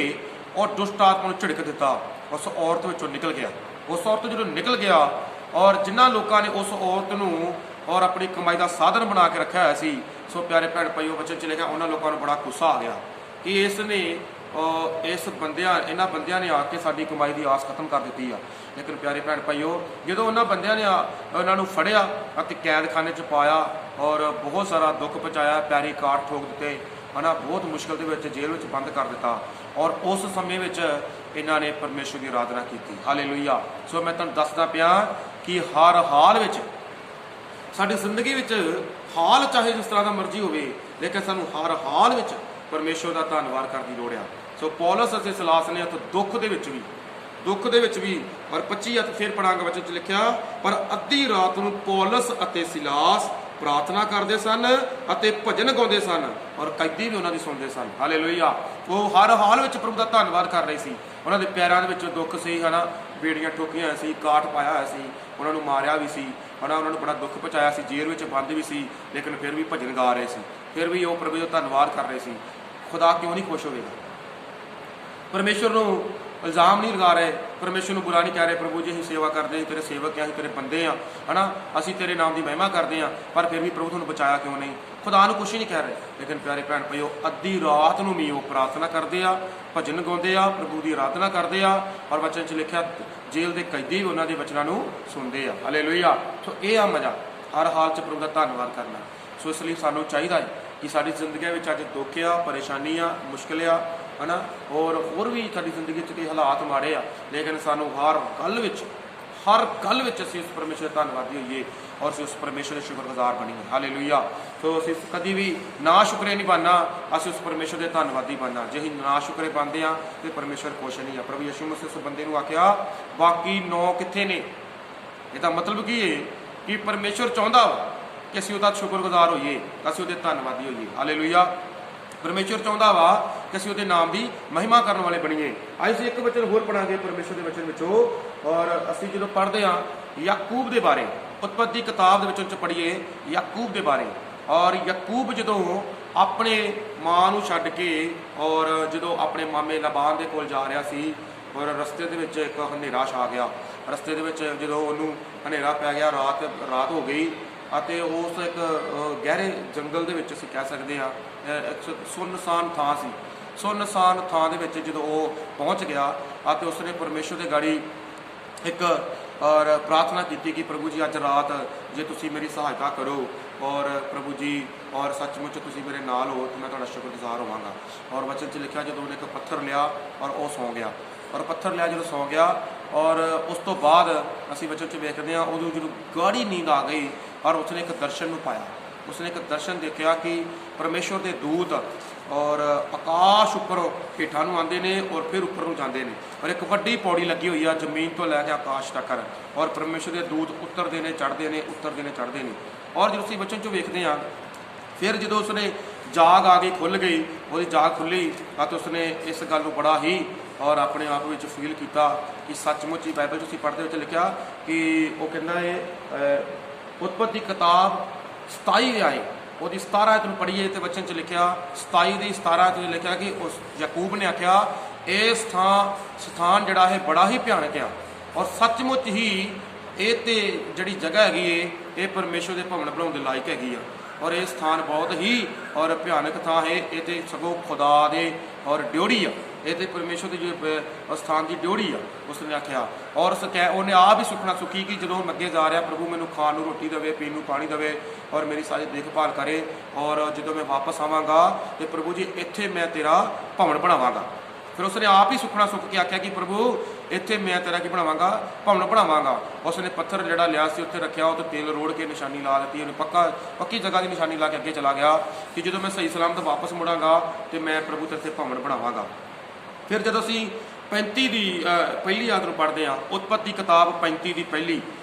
ਔਰ ਦੁਸ਼ਟ ਆਤਮਾ ਨੂੰ ਝਿੜਕ ਦਿੱਤਾ। ਉਸ ਔਰਤ ਵਿੱਚੋਂ ਨਿਕਲ ਗਿਆ। ਉਸ ਔਰਤ ਜਦੋਂ ਨਿਕਲ ਗਿਆ ਔਰ ਜਿਨ੍ਹਾਂ ਲੋਕਾਂ ਨੇ ਉਸ ਔਰਤ ਨੂੰ ਔਰ ਆਪਣੀ ਕਮਾਈ ਦਾ ਸਾਧਨ ਬਣਾ ਕੇ ਰੱਖਿਆ ਹੋਇਆ ਸੀ, ਸੋ ਪਿਆਰੇ ਭੈਣ ਭਾਈਓ, ਵਚਨ 'ਚ ਲਿਖਿਆ ਉਹਨਾਂ ਲੋਕਾਂ ਨੂੰ ਬੜਾ ਗੁੱਸਾ ਆ ਗਿਆ ਕਿ ਇਹਨਾਂ ਬੰਦਿਆਂ ਨੇ ਆ ਕੇ ਸਾਡੀ ਕਮਾਈ ਦੀ ਆਸ ਖਤਮ ਕਰ ਦਿੱਤੀ ਆ। ਲੇਕਿਨ ਪਿਆਰੇ ਭੈਣ ਭਾਈਓ, ਜਦੋਂ ਉਹਨਾਂ ਬੰਦਿਆਂ ਨੇ ਉਹਨਾਂ ਨੂੰ ਫੜਿਆ ਅਤੇ ਕੈਦਖਾਨੇ 'ਚ ਪਾਇਆ ਔਰ ਬਹੁਤ ਸਾਰਾ ਦੁੱਖ ਪਹੁੰਚਾਇਆ, ਪੈਰੀ ਕਾਠ ਠੋਕ ਦਿੱਤੇ, ਹੈ ਨਾ, ਬਹੁਤ ਮੁਸ਼ਕਿਲ ਦੇ ਵਿੱਚ ਜੇਲ੍ਹ ਵਿੱਚ ਬੰਦ ਕਰ ਦਿੱਤਾ, ਔਰ ਉਸ ਸਮੇਂ ਵਿੱਚ ਇਹਨਾਂ ਨੇ ਪਰਮੇਸ਼ਵਰ ਦੀ ਆਰਾਧਨਾ ਕੀਤੀ। ਹਾਲੇਲੂਇਆ। ਸੋ ਮੈਂ ਤੁਹਾਨੂੰ ਦੱਸਦਾ ਪਿਆ ਕਿ ਹਰ ਹਾਲ ਵਿੱਚ ਸਾਡੀ ਜ਼ਿੰਦਗੀ ਵਿੱਚ ਹਾਲ ਚਾਹੇ ਜਿਸ ਤਰ੍ਹਾਂ ਦਾ ਮਰਜ਼ੀ ਹੋਵੇ, ਲੇਕਿਨ ਸਾਨੂੰ ਹਰ ਹਾਲ ਵਿੱਚ ਪਰਮੇਸ਼ਵਰ ਦਾ ਧੰਨਵਾਦ ਕਰਨ ਦੀ ਲੋੜ ਆ। ਸੋ ਪੌਲਸ ਅਤੇ ਸਿਲਾਸ ਨੇ ਉੱਥੇ ਦੁੱਖ ਦੇ ਵਿੱਚ ਵੀ ਔਰ 25 ਅਤੇ ਫਿਰ ਪੜਾਂਗੇ ਵਚਨ 'ਚ ਲਿਖਿਆ, ਪਰ ਅੱਧੀ ਰਾਤ ਨੂੰ ਪੌਲਸ ਅਤੇ ਸਿਲਾਸ ਪ੍ਰਾਰਥਨਾ ਕਰਦੇ ਸਨ ਅਤੇ ਭਜਨ ਗਾਉਂਦੇ ਸਨ ਔਰ ਕੈਦੀ ਵੀ ਉਹਨਾਂ ਦੀ ਸੁਣਦੇ ਸਨ। ਹਾਲੇਲੂਇਆ। ਉਹ ਹਰ ਹਾਲ ਵਿੱਚ ਪ੍ਰਭੂ ਦਾ ਧੰਨਵਾਦ ਕਰ ਰਹੇ ਸੀ। ਉਹਨਾਂ ਦੇ ਪੈਰਾਂ ਦੇ ਵਿੱਚ ਦੁੱਖ ਸੀ, ਹੈ ਨਾ, ਬੇੜੀਆਂ ਠੋਕੀਆਂ ਹੋਈਆਂ ਸੀ, ਕਾਠ ਪਾਇਆ ਹੋਇਆ ਸੀ, ਉਹਨਾਂ ਨੂੰ ਮਾਰਿਆ ਵੀ ਸੀ, ਹੈ ਨਾ, ਉਹਨਾਂ ਨੂੰ ਬੜਾ ਦੁੱਖ ਪਹੁੰਚਾਇਆ ਸੀ, ਜੇਲ੍ਹ ਵਿੱਚ ਬੰਦ ਵੀ ਸੀ, ਲੇਕਿਨ ਫਿਰ ਵੀ ਭਜਨ ਗਾ ਰਹੇ ਸੀ, ਫਿਰ ਵੀ ਉਹ ਪ੍ਰਭੂ ਦਾ ਧੰਨਵਾਦ ਕਰ ਰਹੇ ਸੀ। ਖੁਦਾ ਕਿਉਂ ਨਹੀਂ ਖੁਸ਼ ਹੋਵੇਗਾ? ਪਰਮੇਸ਼ਵਰ ਨੂੰ ਇਲਜ਼ਾਮ ਨਹੀਂ ਲਗਾ ਰਹੇ, ਪਰਮੇਸ਼ਵਰ ਨੂੰ ਬੁਰਾ ਨਹੀਂ ਕਹਿ ਰਹੇ, ਪ੍ਰਭੂ ਜੀ ਅਸੀਂ ਸੇਵਾ ਕਰਦੇ ਹਾਂ, ਤੇਰੇ ਸੇਵਕ ਹਾਂ, ਅਸੀਂ ਤੇਰੇ ਬੰਦੇ ਹਾਂ, ਹੈ ਨਾ, ਅਸੀਂ ਤੇਰੇ ਨਾਮ ਦੀ ਮਹਿਮਾ ਕਰਦੇ ਹਾਂ, ਪਰ ਫਿਰ ਵੀ ਪ੍ਰਭੂ ਤੁਹਾਨੂੰ ਬਚਾਇਆ ਕਿਉਂ ਨਹੀਂ? ਖੁਦਾ ਨੂੰ ਕੁਛ ਹੀ ਨਹੀਂ ਕਹਿ ਰਹੇ। ਲੇਕਿਨ ਪਿਆਰੇ ਭੈਣ ਭਾਈਓ, ਅੱਧੀ ਰਾਤ ਨੂੰ ਵੀ ਉਹ ਪ੍ਰਾਰਥਨਾ ਕਰਦੇ ਆ, ਭਜਨ ਗਾਉਂਦੇ ਆ, ਪ੍ਰਭੂ ਦੀ ਆਰਾਧਨਾ ਕਰਦੇ ਆ, ਔਰ ਵਚਨ 'ਚ ਲਿਖਿਆ ਜੇਲ੍ਹ ਦੇ ਕੈਦੀ ਵੀ ਉਹਨਾਂ ਦੇ ਵਚਨਾਂ ਨੂੰ ਸੁਣਦੇ ਆ। ਹਾਲੇਲੂਇਆ। ਸੋ ਇਹ ਆ ਮਜ਼ਾ, ਹਰ ਹਾਲ 'ਚ ਪ੍ਰਭੂ ਦਾ ਧੰਨਵਾਦ ਕਰਨਾ। ਸੋ ਇਸ ਲਈ ਸਾਨੂੰ ਚਾਹੀਦਾ ਹੈ ਕਿ ਸਾਡੀ ਜ਼ਿੰਦਗੀ ਵਿੱਚ ਅੱਜ ਦੁੱਖ ਆ, ਪਰੇਸ਼ਾਨੀ ਆ, ਮੁਸ਼ਕਿਲ ਆ, ਹੈ ਨਾ, ਹੋਰ ਵੀ ਸਾਡੀ ਜ਼ਿੰਦਗੀ 'ਚ ਕਈ ਹਾਲਾਤ ਮਾੜੇ ਆ, ਲੇਕਿਨ ਸਾਨੂੰ ਹਰ ਗੱਲ ਵਿੱਚ ਅਸੀਂ ਉਸ ਪਰਮੇਸ਼ਰ ਦਾ ਧੰਨਵਾਦੀ ਹੋਈਏ ਔਰ ਅਸੀਂ ਉਸ ਪਰਮੇਸ਼ਰ ਦੇ ਸ਼ੁਕਰਗੁਜ਼ਾਰ ਬਣੀਏ। ਹਾਲੇਲੂਇਆ। ਸੋ ਅਸੀਂ ਕਦੀ ਵੀ ਨਾ ਸ਼ੁਕਰੇ ਨਹੀਂ ਬਣਨਾ, ਅਸੀਂ ਉਸ ਪਰਮੇਸ਼ਰ ਦੇ ਧੰਨਵਾਦੀ ਬਣਨਾ। ਜੇ ਅਸੀਂ ਨਾ ਸ਼ੁਕਰੇ ਬਣਦੇ ਹਾਂ ਤੇ ਪਰਮੇਸ਼ਰ ਖੁਸ਼ ਨਹੀਂ ਆ। ਪ੍ਰਭੂ ਯਿਸੂ ਮਸੀਹ ਉਸ ਬੰਦੇ ਨੂੰ ਆਖਿਆ, ਬਾਕੀ 9 ਕਿੱਥੇ ਨੇ? ਇਹਦਾ ਮਤਲਬ ਕੀ ਹੈ ਕਿ ਪਰਮੇਸ਼ਰ ਚਾਹੁੰਦਾ ਕਿ ਅਸੀਂ ਉਹਦਾ ਸ਼ੁਕਰਗੁਜ਼ਾਰ ਹੋਈਏ, ਅਸੀਂ ਉਹਦੇ ਧੰਨਵਾਦੀ ਹੋਈਏ। ਹਾਲੇਲੂਇਆ। ਪਰਮੇਸ਼ਰ ਚਾਹੁੰਦਾ ਵਾ ਕਿ ਅਸੀਂ ਉਹਦੇ ਨਾਮ ਦੀ ਮਹਿਮਾ ਕਰਨ ਵਾਲੇ ਬਣੀਏ। ਅੱਜ ਅਸੀਂ ਇੱਕ ਵਚਨ ਹੋਰ ਪੜਾਂਗੇ ਪਰਮੇਸ਼ਰ ਦੇ ਵਚਨ ਵਿੱਚੋਂ, ਔਰ ਅਸੀਂ ਜਦੋਂ ਪੜ੍ਹਦੇ ਹਾਂ ਯਾਕੂਬ ਦੇ ਬਾਰੇ, ਉਤਪੱਤੀ ਕਿਤਾਬ ਦੇ ਵਿੱਚੋਂ ਪੜ੍ਹੀਏ ਯਾਕੂਬ ਦੇ ਬਾਰੇ। ਔਰ ਯਾਕੂਬ ਜਦੋਂ ਆਪਣੇ ਮਾਂ ਨੂੰ ਛੱਡ ਕੇ ਔਰ ਜਦੋਂ ਆਪਣੇ ਮਾਮੇ ਲਾਬਾਨ ਦੇ ਕੋਲ ਜਾ ਰਿਹਾ ਸੀ ਔਰ ਰਸਤੇ ਦੇ ਵਿੱਚ ਇੱਕ ਹਨੇਰਾ ਛਾ ਗਿਆ। ਰਸਤੇ ਦੇ ਵਿੱਚ ਜਦੋਂ ਉਹਨੂੰ ਹਨੇਰਾ ਪੈ ਗਿਆ, ਰਾਤ ਹੋ ਗਈ ਅਤੇ ਉਸ ਇੱਕ ਗਹਿਰੇ ਜੰਗਲ ਦੇ ਵਿੱਚ ਅਸੀਂ ਕਹਿ ਸਕਦੇ ਹਾਂ ਇੱਕ ਸੁੰਨਸਾਨ ਥਾਂ ਸੀ। ਸੁੰਨਸਾਨ ਥਾਂ ਦੇ ਵਿੱਚ ਜਦੋਂ ਉਹ ਪਹੁੰਚ ਗਿਆ ਅਤੇ ਉਸਨੇ ਪਰਮੇਸ਼ਰ ਦੇ ਗਾੜੀ ਇੱਕ ਔਰ ਪ੍ਰਾਰਥਨਾ ਕੀਤੀ ਕਿ ਪ੍ਰਭੂ ਜੀ ਅੱਜ ਰਾਤ ਜੇ ਤੁਸੀਂ ਮੇਰੀ ਸਹਾਇਤਾ ਕਰੋ ਔਰ ਪ੍ਰਭੂ ਜੀ ਔਰ ਸੱਚਮੁੱਚ ਤੁਸੀਂ ਮੇਰੇ ਨਾਲ ਹੋ ਤਾਂ ਮੈਂ ਤੁਹਾਡਾ ਸ਼ੁਕਰਗੁਜ਼ਾਰ ਹੋਵਾਂਗਾ। ਔਰ ਵਚਨ 'ਚ ਲਿਖਿਆ ਜਦੋਂ ਉਹਨੇ ਇੱਕ ਪੱਥਰ ਲਿਆ ਔਰ ਉਹ ਸੌਂ ਗਿਆ। ਔਰ ਪੱਥਰ ਲਿਆ ਜਦੋਂ ਸੌਂ ਗਿਆ ਔਰ ਉਸ ਤੋਂ ਬਾਅਦ ਅਸੀਂ ਵਚਨ 'ਚ ਵੇਖਦੇ ਹਾਂ ਉਦੋਂ ਜਦੋਂ ਗਾੜੀ ਨੀਂਦ ਆ ਗਈ ਔਰ ਉਸਨੇ ਇੱਕ ਦਰਸ਼ਨ ਨੂੰ ਪਾਇਆ। ਉਸਨੇ ਇੱਕ ਦਰਸ਼ਨ ਦੇਖਿਆ ਕਿ ਪਰਮੇਸ਼ਵਰ ਦੇ ਦੂਤ ਔਰ ਆਕਾਸ਼ ਉੱਪਰ ਹੇਠਾਂ ਨੂੰ ਆਉਂਦੇ ਨੇ ਔਰ ਫਿਰ ਉੱਪਰ ਨੂੰ ਜਾਂਦੇ ਨੇ ਔਰ ਇੱਕ ਵੱਡੀ ਪੌੜੀ ਲੱਗੀ ਹੋਈ ਆ ਜ਼ਮੀਨ ਤੋਂ ਲੈ ਕੇ ਆਕਾਸ਼ ਤੱਕ ਔਰ ਪਰਮੇਸ਼ਵਰ ਦੇ ਦੂਤ ਉਤਰਦੇ ਨੇ ਚੜ੍ਹਦੇ ਨੇ, ਉਤਰਦੇ ਨੇ ਚੜ੍ਹਦੇ ਨੇ। ਔਰ ਜਦੋਂ ਅਸੀਂ ਵਚਨ 'ਚ ਵੇਖਦੇ ਹਾਂ ਫਿਰ ਜਦੋਂ ਉਸਨੇ ਜਾਗ ਆ ਗਈ, ਖੁੱਲ੍ਹ ਗਈ, ਉਹਦੀ ਜਾਗ ਖੁੱਲ੍ਹੀ ਅਤੇ ਉਸਨੇ ਇਸ ਗੱਲ ਨੂੰ ਬੜਾ ਹੀ ਔਰ ਆਪਣੇ ਆਪ ਵਿੱਚ ਫੀਲ ਕੀਤਾ ਕਿ ਸੱਚਮੁੱਚ ਹੀ ਬਾਈਬਲ 'ਚ ਅਸੀਂ ਪੜ੍ਹਦੇ ਵਿੱਚ ਲਿਖਿਆ ਕਿ ਉਹ ਕਹਿੰਦਾ ਇਹ ਉਤਪਤੀ ਕਿਤਾਬ 27 ਅਧਿਆਏ ਉਹਦੀ 17 ਆਇਤ ਨੂੰ ਪੜ੍ਹੀਏ ਤੇ ਵਚਨ 'ਚ ਲਿਖਿਆ 27 ਦੀ 17 ਆਇਤ 'ਚ ਲਿਖਿਆ ਕਿ ਉਸ ਯਾਕੂਬ ਨੇ ਆਖਿਆ ਇਹ ਸਥਾਨ ਜਿਹੜਾ ਹੈ ਬੜਾ ਹੀ ਭਿਆਨਕ ਆ ਔਰ ਸੱਚਮੁੱਚ ਹੀ ਇਹ ਤੇ ਜਿਹੜੀ ਜਗ੍ਹਾ ਹੈਗੀ ਇਹ ਪਰਮੇਸ਼ਵਰ ਦੇ ਭਵਨ ਬਣਾਉਣ ਦੇ ਲਾਇਕ ਹੈਗੀ ਆ ਔਰ ਇਹ ਸਥਾਨ ਬਹੁਤ ਹੀ ਔਰ ਭਿਆਨਕ ਥਾਂ ਹੈ। ਇਹ ਤੇ ਸਗੋਂ ਖੁਦਾ ਦੇ ਔਰ ਡਿਓੜੀ ਆ, ਇਹ ਤੇ ਪਰਮੇਸ਼ਵਰ ਦੀ ਜੋ ਸਥਾਨ ਦੀ ਡਿਓੜੀ ਆ। ਉਸਨੇ ਆਖਿਆ ਔਰ ਉਹਨੇ ਆਪ ਹੀ ਸੁਖਣਾ ਸੁਖੀ ਕਿ ਜਦੋਂ ਅੱਗੇ ਜਾ ਰਿਹਾ ਪ੍ਰਭੂ ਮੈਨੂੰ ਖਾਣ ਨੂੰ ਰੋਟੀ ਦੇਵੇ, ਪੀਣ ਨੂੰ ਪਾਣੀ ਦੇਵੇ ਔਰ ਮੇਰੀ ਸਾਰੀ ਦੇਖਭਾਲ ਕਰੇ ਔਰ ਜਦੋਂ ਮੈਂ ਵਾਪਸ ਆਵਾਂਗਾ ਤੇ ਪ੍ਰਭੂ ਜੀ ਇੱਥੇ ਮੈਂ ਤੇਰਾ ਭਵਨ ਬਣਾਵਾਂਗਾ। ਫਿਰ ਉਸਨੇ ਆਪ ਹੀ ਸੁਖਣਾ ਸੁੱਖ ਕੇ ਆਖਿਆ ਕਿ ਪ੍ਰਭੂ ਇੱਥੇ ਮੈਂ ਤੇਰਾ ਕੀ ਬਣਾਵਾਂਗਾ, ਭਵਨ ਬਣਾਵਾਂਗਾ। ਉਸਨੇ ਪੱਥਰ ਜਿਹੜਾ ਲਿਆ ਸੀ ਉੱਥੇ ਰੱਖਿਆ, ਉਹ ਤੇ ਤੇਲ ਰੋੜ ਕੇ ਨਿਸ਼ਾਨੀ ਲਾ ਦਿੱਤੀ। ਉਹਨੇ ਪੱਕੀ ਜਗ੍ਹਾ ਦੀ ਨਿਸ਼ਾਨੀ ਲਾ ਕੇ ਅੱਗੇ ਚਲਾ ਗਿਆ ਕਿ ਜਦੋਂ ਮੈਂ ਸਹੀ ਸਲਾਮਤ ਵਾਪਸ ਮੁੜਾਂਗਾ ਤੇ ਮੈਂ ਪ੍ਰਭੂ ਤੇਰੇ ਭਵਨ ਬਣਾਵਾਂਗਾ। ਫਿਰ ਜਦੋਂ ਅਸੀਂ 35 ਦੀ ਪਹਿਲੀ ਆਇਤ ਨੂੰ ਪੜ੍ਹਦੇ ਹਾਂ, ਉਤਪਤੀ ਕਿਤਾਬ 35 ਦੀ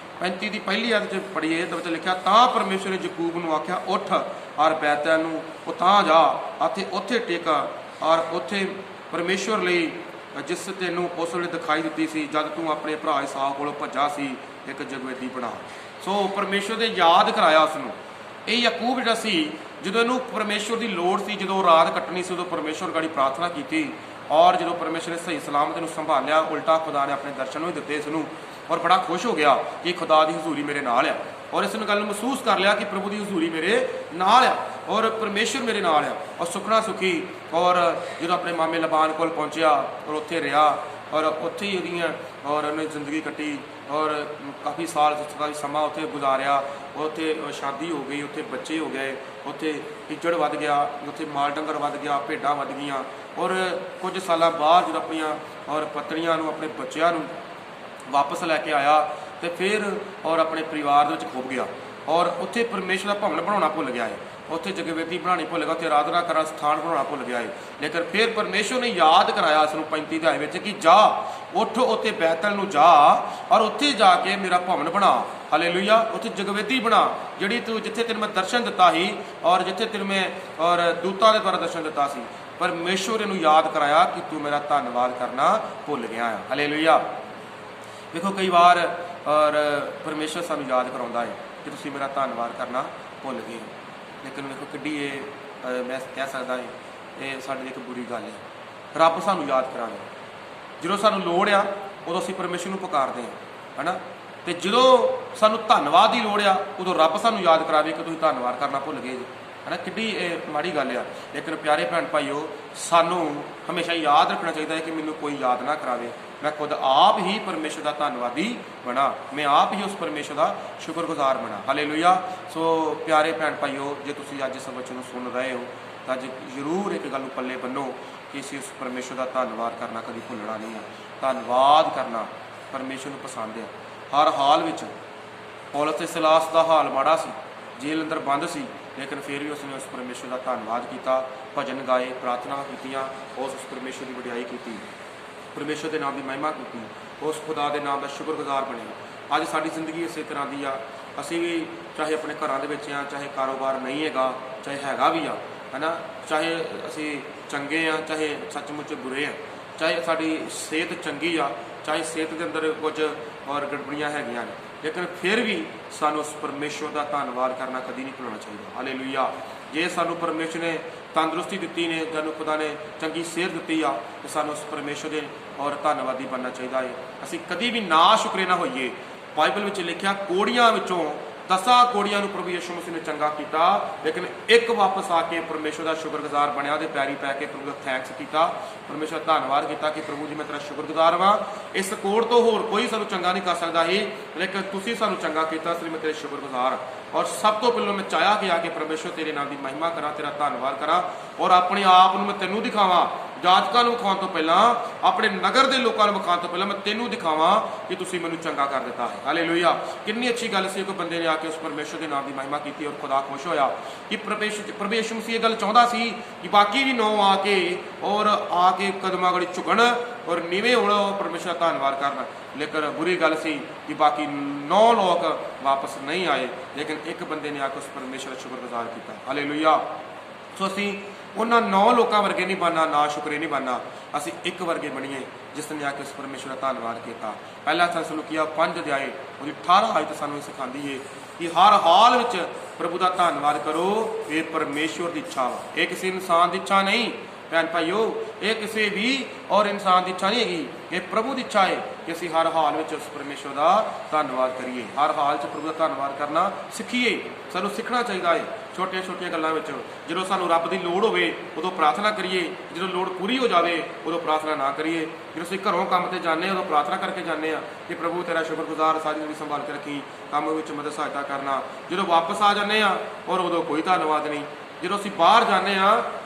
ਪਹਿਲੀ ਆਇਤ 'ਚ ਪੜ੍ਹੀਏ ਤਾਂ ਵਿੱਚ ਲਿਖਿਆ ਤਾਂ ਪਰਮੇਸ਼ਵਰ ਨੇ ਯਾਕੂਬ ਨੂੰ ਆਖਿਆ ਉੱਠ ਔਰ ਬੈਤਲ ਨੂੰ ਉਤਾਂ ਜਾ ਅਤੇ ਉੱਥੇ ਟਿਕ ਔਰ ਉੱਥੇ ਪਰਮੇਸ਼ਵਰ ਲਈ ਜਿਸ ਤੈਨੂੰ ਉਸ ਵੇਲੇ ਦਿਖਾਈ ਦਿੱਤੀ ਸੀ ਜਦ ਤੂੰ ਆਪਣੇ ਭਰਾ ਇਸਾਕ ਕੋਲੋਂ ਭੱਜਾ ਸੀ ਇੱਕ ਜਗਵੇਦੀ ਬਣਾ। ਸੋ ਪਰਮੇਸ਼ਵਰ ਦੇ ਯਾਦ ਕਰਾਇਆ ਉਸਨੂੰ। ਇਹ ਯਾਕੂਬ ਜਿਹੜਾ ਸੀ ਜਦੋਂ ਇਹਨੂੰ ਪਰਮੇਸ਼ਵਰ ਦੀ ਲੋੜ ਸੀ, ਜਦੋਂ ਰਾਤ ਕੱਟਣੀ ਸੀ ਉਦੋਂ ਪਰਮੇਸ਼ਵਰ ਗਾੜੀ ਪ੍ਰਾਰਥਨਾ ਕੀਤੀ ਔਰ ਜਦੋਂ ਪਰਮੇਸ਼ਵਰ ਨੇ ਸਹੀ ਸਲਾਮਤ ਨੂੰ ਸੰਭਾਲਿਆ ਉਲਟਾ ਖੁਦਾ ਨੇ ਆਪਣੇ ਦਰਸ਼ਨ ਵੀ ਦਿੱਤੇ ਇਸ ਨੂੰ ਔਰ ਬੜਾ ਖੁਸ਼ ਹੋ ਗਿਆ ਕਿ ਖੁਦਾ ਦੀ ਹਜ਼ੂਰੀ ਮੇਰੇ ਨਾਲ ਆ ਔਰ ਇਸ ਨੂੰ ਗੱਲ ਨੂੰ ਮਹਿਸੂਸ ਕਰ ਲਿਆ ਕਿ ਪ੍ਰਭੂ ਦੀ ਹਜ਼ੂਰੀ ਮੇਰੇ ਨਾਲ ਆ ਔਰ ਪਰਮੇਸ਼ਵਰ ਮੇਰੇ ਨਾਲ ਆ ਔਰ ਸੁਖਣਾ ਸੁਖੀ। ਔਰ ਜਦੋਂ ਆਪਣੇ ਮਾਮੇ ਲਾਬਾਨ ਕੋਲ ਪਹੁੰਚਿਆ ਔਰ ਉੱਥੇ ਰਿਹਾ ਔਰ ਉੱਥੇ ਹੀ ਉਹਦੀਆਂ ਔਰ ਉਹਨੇ ਜ਼ਿੰਦਗੀ ਕੱਟੀ ਔਰ ਕਾਫੀ ਸਾਲ ਦਾ ਸਮਾਂ ਉੱਥੇ ਗੁਜ਼ਾਰਿਆ। ਉੱਥੇ ਸ਼ਾਦੀ ਹੋ ਗਈ, ਉੱਥੇ ਬੱਚੇ ਹੋ ਗਏ, ਉੱਥੇ ਇੱਜੜ ਵੱਧ ਗਿਆ, ਉੱਥੇ ਮਾਲ ਡੰਗਰ ਵੱਧ ਗਿਆ, ਭੇਡਾਂ ਵੱਧ ਗਈਆਂ ਔਰ ਕੁਝ ਸਾਲਾਂ ਬਾਅਦ ਜਦੋਂ ਆਪਣੀਆਂ ਔਰ ਪਤਨੀਆਂ ਨੂੰ ਆਪਣੇ ਬੱਚਿਆਂ ਨੂੰ ਵਾਪਸ ਲੈ ਕੇ ਆਇਆ ਤੇ ਫਿਰ ਔਰ ਆਪਣੇ ਪਰਿਵਾਰ ਦੇ ਵਿੱਚ ਖੁੱਭ ਗਿਆ ਔਰ ਉੱਥੇ ਪਰਮੇਸ਼ਰ ਦਾ ਭਵਨ ਬਣਾਉਣਾ ਭੁੱਲ ਗਿਆ ਹੈ, ਉੱਥੇ ਜਗਵੇਦੀ ਬਣਾਉਣੀ ਭੁੱਲ ਗਿਆ, ਉੱਥੇ ਆਰਾਧਨਾ ਕਰਨ ਸਥਾਨ ਬਣਾਉਣਾ ਭੁੱਲ ਗਿਆ ਹੈ। ਲੇਕਿਨ ਫਿਰ ਪਰਮੇਸ਼ਰ ਨੇ ਯਾਦ ਕਰਾਇਆ ਉਸ ਨੂੰ 35 ਅਧਿਆਏ ਵਿੱਚ ਕਿ ਜਾ ਉੱਠ ਉੱਥੇ ਬੈਤਲ ਨੂੰ ਜਾ ਔਰ ਉੱਥੇ ਜਾ ਕੇ ਮੇਰਾ ਭਵਨ ਬਣਾ। ਹਾਲੇਲੂਇਆ। ਉੱਥੇ ਜਗਵੇਦੀ ਬਣਾ ਜਿਹੜੀ ਤੂੰ ਜਿੱਥੇ ਤੈਨੂੰ ਮੈਂ ਦਰਸ਼ਨ ਦਿੱਤਾ ਸੀ ਔਰ ਜਿੱਥੇ ਤੈਨੂੰ ਮੈਂ ਔਰ ਦੂਤਾਂ ਦੇ ਦੁਆਰਾ ਦਰਸ਼ਨ ਦਿੱਤਾ ਸੀ। ਪਰਮੇਸ਼ਰ ਨੂੰ ਯਾਦ ਕਰਾਇਆ ਕਿ ਤੂੰ ਮੇਰਾ ਧੰਨਵਾਦ ਕਰਨਾ ਭੁੱਲ ਗਿਆ ਹੈ। ਹਾਲੇਲੂਇਆ। ਵੇਖੋ ਕਈ ਵਾਰ ਔਰ ਪਰਮੇਸ਼ਰ ਸਾਨੂੰ ਯਾਦ ਕਰਾਉਂਦਾ ਹੈ ਕਿ ਤੁਸੀਂ ਮੇਰਾ ਧੰਨਵਾਦ ਕਰਨਾ ਭੁੱਲ ਗਏ ਹੋ। ਲੇਕਿਨ ਵੇਖੋ ਕਿੱਡੀ ਇਹ ਮੈਂ ਕਹਿ ਸਕਦਾ ਹੈ ਇਹ ਸਾਡੇ ਲਈ ਇੱਕ ਬੁਰੀ ਗੱਲ ਹੈ। ਰੱਬ ਸਾਨੂੰ ਯਾਦ ਕਰਾਵੇ ਜਦੋਂ ਸਾਨੂੰ ਲੋੜ ਆ ਉਦੋਂ ਅਸੀਂ ਪਰਮੇਸ਼ਰ ਨੂੰ ਪੁਕਾਰਦੇ ਹਾਂ, ਹੈ ਨਾ। ਅਤੇ ਜਦੋਂ ਸਾਨੂੰ ਧੰਨਵਾਦ ਦੀ ਲੋੜ ਆ ਉਦੋਂ ਰੱਬ ਸਾਨੂੰ ਯਾਦ ਕਰਾਵੇ ਕਿ ਤੁਸੀਂ ਧੰਨਵਾਦ ਕਰਨਾ ਭੁੱਲ ਗਏ ਜੀ, ਹੈ ਨਾ। ਕਿੱਡੀ ਇਹ ਮਾੜੀ ਗੱਲ ਆ। ਲੇਕਿਨ ਪਿਆਰੇ ਭੈਣ ਭਾਈਓ ਸਾਨੂੰ ਹਮੇਸ਼ਾ ਯਾਦ ਰੱਖਣਾ ਚਾਹੀਦਾ ਹੈ ਕਿ ਮੈਨੂੰ ਕੋਈ ਯਾਦ ਨਾ ਕਰਾਵੇ, ਮੈਂ ਖੁਦ ਆਪ ਹੀ ਪਰਮੇਸ਼ਰ ਦਾ ਧੰਨਵਾਦੀ ਬਣਾ, ਮੈਂ ਆਪ ਹੀ ਉਸ ਪਰਮੇਸ਼ਰ ਦਾ ਸ਼ੁਕਰਗੁਜ਼ਾਰ ਬਣਾ। ਹਾਲੇਲੂਇਆ। ਸੋ ਪਿਆਰੇ ਭੈਣ ਭਾਈਓ ਜੇ ਤੁਸੀਂ ਅੱਜ ਇਸ ਵਚਨ ਨੂੰ ਸੁਣ ਰਹੇ ਹੋ ਤਾਂ ਅੱਜ ਜ਼ਰੂਰ ਇੱਕ ਗੱਲ ਨੂੰ ਪੱਲੇ ਬੰਨੋ ਕਿ ਅਸੀਂ ਉਸ ਪਰਮੇਸ਼ਰ ਦਾ ਧੰਨਵਾਦ ਕਰਨਾ ਕਦੀ ਭੁੱਲਣਾ ਨਹੀਂ ਹੈ। ਧੰਨਵਾਦ ਕਰਨਾ ਪਰਮੇਸ਼ਰ ਨੂੰ ਪਸੰਦ ਹੈ। ਹਰ ਹਾਲ ਵਿੱਚ ਪੌਲਸ ਤੇ ਸਿਲਾਸ ਦਾ ਹਾਲ ਮਾੜਾ ਸੀ, ਜੇਲ੍ਹ ਅੰਦਰ ਬੰਦ ਸੀ, ਲੇਕਿਨ ਫਿਰ ਵੀ ਉਸਨੇ ਉਸ ਪਰਮੇਸ਼ਰ ਦਾ ਧੰਨਵਾਦ ਕੀਤਾ, ਭਜਨ ਗਾਏ, ਪ੍ਰਾਰਥਨਾ ਕੀਤੀਆਂ, ਉਸ ਪਰਮੇਸ਼ਰ ਦੀ ਵਡਿਆਈ ਕੀਤੀ, ਪਰਮੇਸ਼ਰ ਦੇ ਨਾਮ ਦੀ ਮਹਿਮਾ ਕੀਤੀ, ਉਸ ਖੁਦਾ ਦੇ ਨਾਮ ਦਾ ਸ਼ੁਕਰਗੁਜ਼ਾਰ ਬਣੇ। ਅੱਜ ਸਾਡੀ ਜ਼ਿੰਦਗੀ ਇਸੇ ਤਰ੍ਹਾਂ ਦੀ ਆ। ਅਸੀਂ ਵੀ ਚਾਹੇ ਆਪਣੇ ਘਰਾਂ ਦੇ ਵਿੱਚ ਆ, ਚਾਹੇ ਕਾਰੋਬਾਰ ਨਹੀਂ ਹੈਗਾ, ਚਾਹੇ ਹੈਗਾ ਵੀ ਆ, ਹੈ ਨਾ, ਚਾਹੇ ਅਸੀਂ ਚੰਗੇ ਆ, ਚਾਹੇ ਸੱਚਮੁੱਚ ਬੁਰੇ ਆ, ਚਾਹੇ ਸਾਡੀ ਸਿਹਤ ਚੰਗੀ ਆ, ਚਾਹੇ ਸਿਹਤ ਦੇ ਅੰਦਰ ਕੁਝ ਔਰ ਗੜਬੜੀਆਂ ਹੈਗੀਆਂ ਨੇ, लेकिन फिर भी सानू उस परमेश्वर का धन्नवाद करना कभी नहीं भुलाना चाहिए। हालेलुया। जे सानू परमेश्वर ने तंदुरुस्ती दी ने, जानू खुदा ने चंगी सेहत दी आ, तो सानू उस परमेश्वर के और धन्नवादी बनना चाहिए है। असी कभी भी ना शुक्रे ना होइए। बाइबल में लिखा कोड़ियां विचों 10 कोड़ियां प्रभु यीशु मसीह ने चंगा किया, लेकिन एक वापस आके परमेश्वर का शुक्रगुजार बनया, पैरी पै के प्रभु का थैंक्स किया, परमेश्वर का धन्नवाद किया कि प्रभु जी मैं तेरा शुक्रगुजार हाँ, इस कोड़ तो होर कोई सानू चंगा नहीं कर सकता ही, लेकिन तुसी सानू चंगा किया, इसलिए मैं तेरे शुक्रगुजार। और सब तो पहले मैं चाहया कि आके परमेश्वर तेरे नाम की महिमा करा, तेरा धन्नवाद करा और अपने आप मैं तेनू दिखावा, जातकों को विखाने तो पहला, अपने नगर के लोगों को विखाने तो पहला मैं तेनू दिखावा कि तुसी मैनू चंगा कर दिता है। हालेलुया। कितनी अच्छी गल सी, कोई बंदे ने आके उस परमेश्वर के नाम की महिमा की और खुदा खुश होया कि प्रभु यीशु मसीह ये गल चाहता सी कि बाकी भी 9 आके और आके कदमां गड़ी झुकन और नीवे होना और परमेश्वर का धन्नवाद करना, लेकिन बुरी गल सी कि बाकी 9 लोग वापस नहीं आए, लेकिन एक बंदे ने आके उस परमेश्वर का शुक्रगुजार किया। हालेलुया। सो असी उन्होंने 9 लोगों वर्गे नहीं बनना, ना शुक्रे नहीं बनना, असी एक वर्गे बनीए जिसने आके उस परमेश्वर का धन्नवाद किया। पहला सलूकिया 5 अध्याय और 18 आयत सानू सिखाती है कि हर हाल में प्रभु का धन्नवाद करो, ये परमेश्वर की इच्छा वा, ये किसी इंसान की इच्छा नहीं। भैन भाइयों, ये किसी भी और इंसान की इच्छा नहीं हैगी, ये प्रभु की इच्छा है कि असी हर हाल में उस परमेश्वर का धन्नवाद करिए। हर हाल च प्रभु का धन्नवाद करना सीखिए, सानू सीखना चाहिए है। छोटिया छोटिया गल्लां विच जो सानू रब की लोड़ होवे उदों प्रार्थना करिए, जो लोड़ पूरी हो जाए उदों प्रार्थना ना करिए। जो असीं घरों काम ते जाने उदों प्रार्थना करके जाने कि प्रभु तेरा शुक्रगुजार, सारी जिंदगी संभाल के रखी, काम विच मदद सहायता करना। जो वापस आ जाने और उदों कोई धन्नवाद नहीं। जो असीं बाहर जाने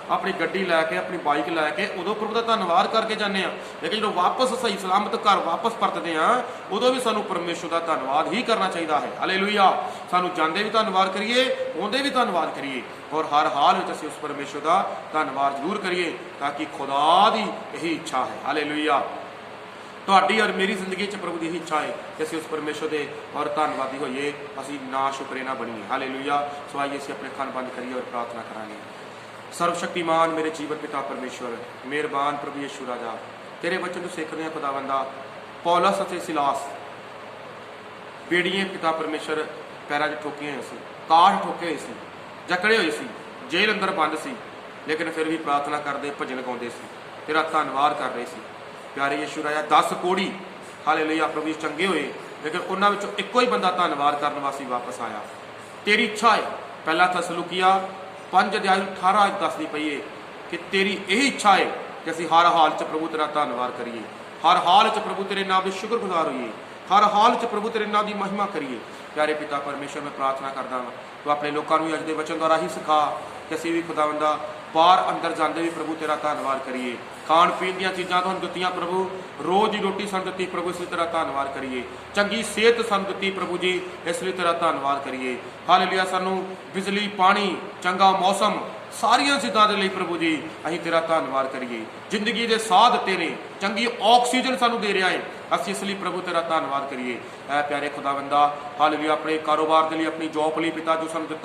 अपनी गड्डी लैके, अपनी बाइक लैके, उदों प्रभु का धन्नवाद करके जाने, लेकिन जो वापस सही सलामत घर वापस परतते हैं उदों भी सानू परमेश्वर का धन्नवाद ही करना चाहिए है। हालेलुया। सानू जांदे भी धन्नवाद करिए, आउंदे भी धन्नवाद करिए और हर हाल में असीं उस परमेश्वर का धन्नवाद जरूर करिए, ताकि खुदा की यही इच्छा है। हालेलुया। तुहाडी और मेरी जिंदगी च प्रभु की यही इच्छा है कि असीं उस परमेश्वर के और धन्नवादी होइए, असीं ना शुक्रे ना बनीए। हालेलुया। सो आइए असीं अपने खान बंद करिए और प्रार्थना करांगे। सर्वशक्तिमान मेरे जीवन पिता परमेश्वर, मेहरबान प्रभु यीशु राजा, तेरे वचन तो सीखते हैं खुदावंदा। पौलस अते सिलास बेड़ियां पिता परमेश्वर पैरों च ठोके हुए सी, काठ ठोके हुए सी, जकड़े हुए सी, जेल अंदर बंद सी, लेकिन फिर भी प्रार्थना करते, भजन गाते सी, तेरा धन्नवाद कर रहे सी। प्यारे यीशु राजा 10 कोड़ी हालेलुया प्रभु चंगे हुए, लेकिन उन्होंने एको ही बंदा धन्नवाद करने वास्ते वापस आया। तेरी इच्छा है, पहला सलूकिया 5 अध्याय 18 आयत दसदी पई है कि तेरी यही इच्छा है कि असीं हर हाल च प्रभु तेरा धन्नवाद करिए, हर हाल च प्रभु तेरे नाम के शुक्रगुजार होइए, हर हाल च प्रभु तेरे नाम की महिमा करिए। प्यारे पिता परमेश्वर मैं प्रार्थना करदा हाँ, तो अपने लोगों को अज के वचन द्वारा ही सिखा कि असीं भी खुदावंदा बाहर अंदर जाते भी प्रभु तेरा धन्नवाद करिए। खाण पीण दी चीज़ां तुहानूं दित्तियां प्रभु, रोज़ की रोटी सानूं दित्ती प्रभु, इसलिए तेरा धन्नवाद करिए। चंगी सेहत सानूं दित्ती प्रभु जी, इसलिए तेरा धन्नवाद करिए। हालेलुया। सानूं बिजली, पानी, चंगा मौसम, सारिया चीज़ों के लिए प्रभु जी असीं तेरा धन्नवाद करिए। जिंदगी के साह दित्ते ने, चंगी ऑक्सीजन सानूं दे रहा है, असीं इसलिए प्रभु तेरा धन्नवाद करिए। ऐ प्यारे खुदावंदा हालेलुया। अपने कारोबार के लिए, अपनी जॉब लिए पिता जो सानूं दित्ता